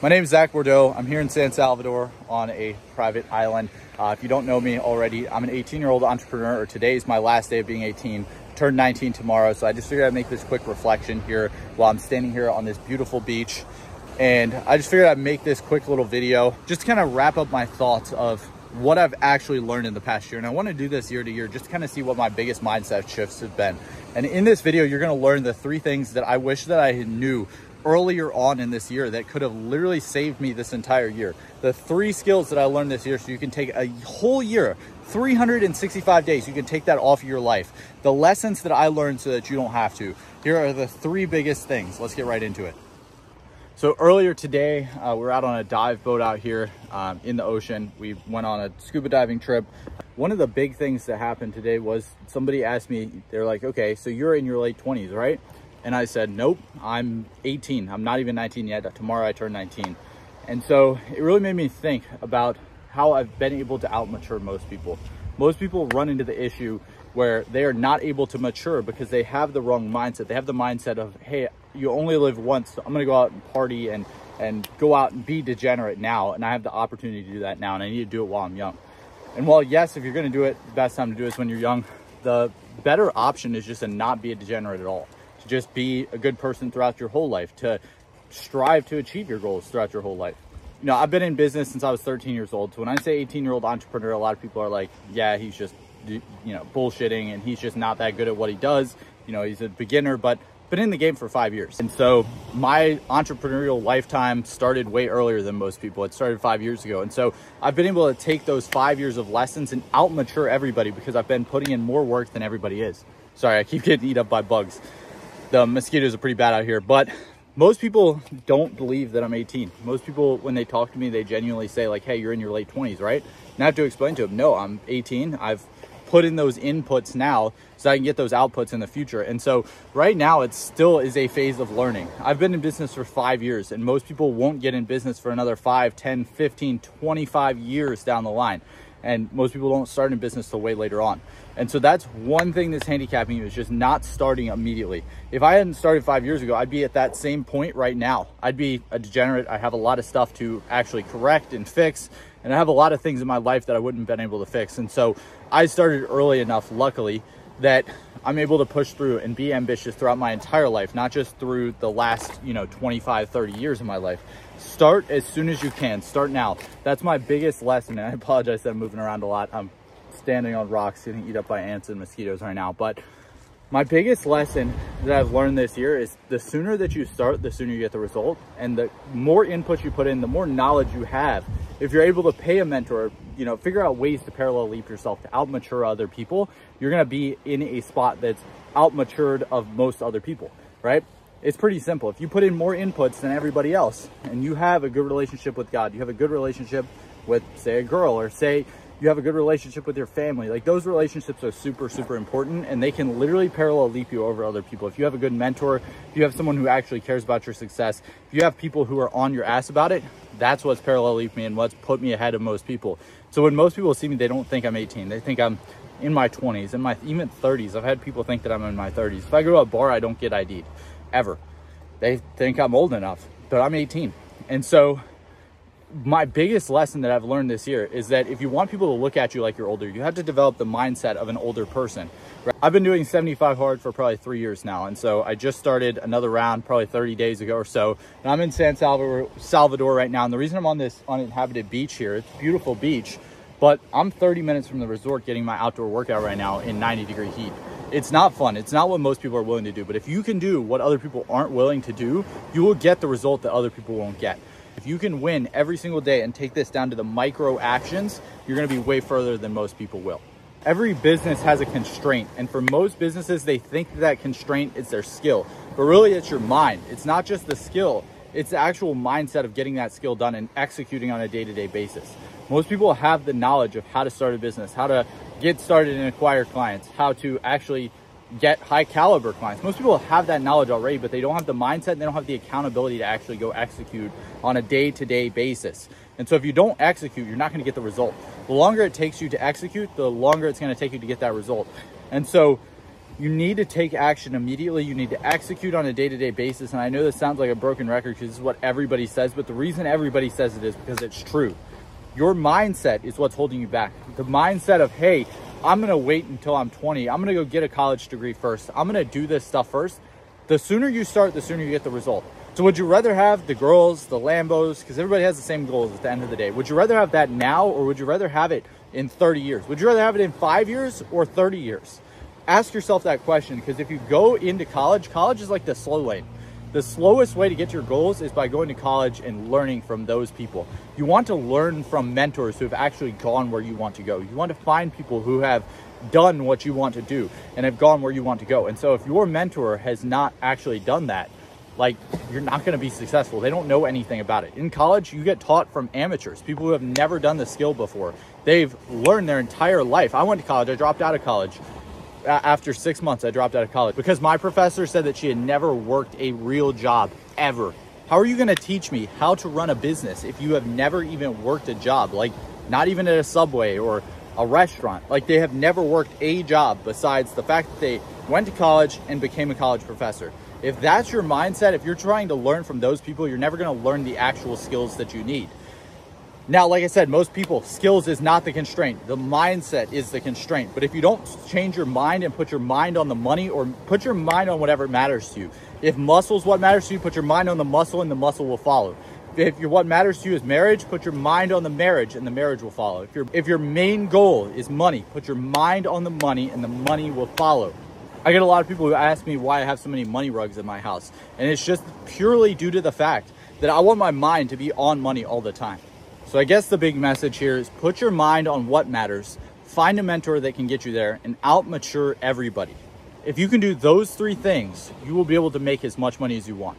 My name is Zach Bordeaux. I'm here in San Salvador on a private island. If you don't know me already, I'm an 18-year-old entrepreneur, or today is my last day of being 18. Turn 19 tomorrow, so I just figured I'd make this quick reflection here while I'm standing here on this beautiful beach. And I just figured I'd make this quick little video just to kind of wrap up my thoughts of what I've actually learned in the past year. And I want to do this year to year just to kind of see what my biggest mindset shifts have been. And in this video, you're going to learn the 3 things that I wish that I knew earlier on in this year that could have literally saved me this entire year. The 3 skills that I learned this year, so you can take a whole year, 365 days, you can take that off of your life. The lessons that I learned so that you don't have to. Here are the 3 biggest things. Let's get right into it. So earlier today, we're out on a dive boat out here in the ocean. We went on a scuba diving trip. One of the big things that happened today was somebody asked me, they're like, okay, so you're in your late 20s, right? And I said, nope, I'm 18. I'm not even 19 yet. Tomorrow I turn 19. And so it really made me think about how I've been able to outmature most people. Most people run into the issue where they are not able to mature because they have the wrong mindset. They have the mindset of, hey, you only live once, so I'm gonna go out and party and go out and be degenerate now. And I have the opportunity to do that now, and I need to do it while I'm young. And while yes, if you're gonna do it, the best time to do it is when you're young, the better option is just to not be a degenerate at all. To just be a good person throughout your whole life, to strive to achieve your goals throughout your whole life. You know, I've been in business since I was 13 years old. So when I say 18-year-old entrepreneur, a lot of people are like, yeah, he's just, you know, bullshitting, and he's just not that good at what he does. You know, he's a beginner, but been in the game for 5 years. And so my entrepreneurial lifetime started way earlier than most people. It started 5 years ago. And so I've been able to take those 5 years of lessons and outmature everybody because I've been putting in more work than everybody is. Sorry, I keep getting eaten up by bugs. The mosquitoes are pretty bad out here, but most people don't believe that I'm 18. Most people, when they talk to me, they genuinely say like, hey, you're in your late 20s, right? And I have to explain to them, no, I'm 18. I've put in those inputs now so I can get those outputs in the future. And so right now it still is a phase of learning. I've been in business for 5 years, and most people won't get in business for another 5, 10, 15, 25 years down the line. And most people don't start in business till way later on. And so that's one thing that's handicapping you, is just not starting immediately. If I hadn't started 5 years ago, I'd be at that same point right now. I'd be a degenerate. I have a lot of stuff to actually correct and fix. And I have a lot of things in my life that I wouldn't have been able to fix. And so I started early enough, luckily, that I'm able to push through and be ambitious throughout my entire life, not just through the last, 25, 30 years of my life. Start as soon as you can. Start now. That's my biggest lesson. And I apologize that I'm moving around a lot. I'm standing on rocks getting eaten up by ants and mosquitoes right now. But my biggest lesson that I've learned this year is the sooner that you start, the sooner you get the result. And the more input you put in, the more knowledge you have. If you're able to pay a mentor, figure out ways to parallel leap yourself, to outmature other people, you're going to be in a spot that's outmatured of most other people, right? It's pretty simple. If you put in more inputs than everybody else, and you have a good relationship with God, you have a good relationship with, say, a girl, or say you have a good relationship with your family, like those relationships are super, super important, and they can literally parallel leap you over other people. If you have a good mentor, if you have someone who actually cares about your success, if you have people who are on your ass about it, that's what's parallel leaped me and what's put me ahead of most people. So when most people see me, they don't think I'm 18. They think I'm in my 20s, in my even 30s. I've had people think that I'm in my 30s. If I go to a bar, I don't get ID'd, ever. They think I'm old enough, but I'm 18. And so my biggest lesson that I've learned this year is that if you want people to look at you like you're older, you have to develop the mindset of an older person. I've been doing 75 hard for probably 3 years now. And so I just started another round probably 30 days ago or so. And I'm in San Salvador right now. And the reason I'm on this uninhabited beach here, it's a beautiful beach, but I'm 30 minutes from the resort getting my outdoor workout right now in 90-degree heat. It's not fun. It's not what most people are willing to do. But if you can do what other people aren't willing to do, you will get the result that other people won't get. If you can win every single day and take this down to the micro actions, you're going to be way further than most people will. Every business has a constraint, and for most businesses, they think that constraint is their skill, but really it's your mind. It's not just the skill, it's the actual mindset of getting that skill done and executing on a day-to-day basis. Most people have the knowledge of how to start a business, how to get started and acquire clients, how to actually get high caliber clients. Most people have that knowledge already, but they don't have the mindset and they don't have the accountability to actually go execute on a day-to-day basis. And so if you don't execute, you're not going to get the result. The longer it takes you to execute, the longer it's going to take you to get that result. And so You need to take action immediately. You need to execute on a day-to-day basis. And I know this sounds like a broken record because this is what everybody says, but the reason everybody says it is because it's true. Your mindset is what's holding you back. The mindset of, hey, I'm going to wait until I'm 20. I'm going to go get a college degree first. I'm going to do this stuff first. The sooner you start, the sooner you get the result. So would you rather have the girls, the Lambos, because everybody has the same goals at the end of the day. Would you rather have that now, or would you rather have it in 30 years? Would you rather have it in 5 years or 30 years? Ask yourself that question, because if you go into college, college is like the slow lane. The slowest way to get to your goals is by going to college and learning from those people. You want to learn from mentors who have actually gone where you want to go. You want to find people who have done what you want to do and have gone where you want to go. And so if your mentor has not actually done that, like, you're not going to be successful. They don't know anything about it. In college, you get taught from amateurs, people who have never done the skill before. They've learned their entire life. I went to college. I dropped out of college. After 6 months, I dropped out of college because my professor said that she had never worked a real job ever. How are you going to teach me how to run a business if you have never even worked a job? Like, not even at a Subway or a restaurant. Like, they have never worked a job besides the fact that they went to college and became a college professor. If that's your mindset, if you're trying to learn from those people, you're never going to learn the actual skills that you need. Now, like I said, most people, skills is not the constraint. The mindset is the constraint. But if you don't change your mind and put your mind on the money, or put your mind on whatever matters to you. If muscle is what matters to you, put your mind on the muscle and the muscle will follow. If what matters to you is marriage, put your mind on the marriage and the marriage will follow. If your main goal is money, put your mind on the money and the money will follow. I get a lot of people who ask me why I have so many money rugs in my house. And it's just purely due to the fact that I want my mind to be on money all the time. So I guess the big message here is put your mind on what matters, find a mentor that can get you there, and out-mature everybody. If you can do those three things, you will be able to make as much money as you want.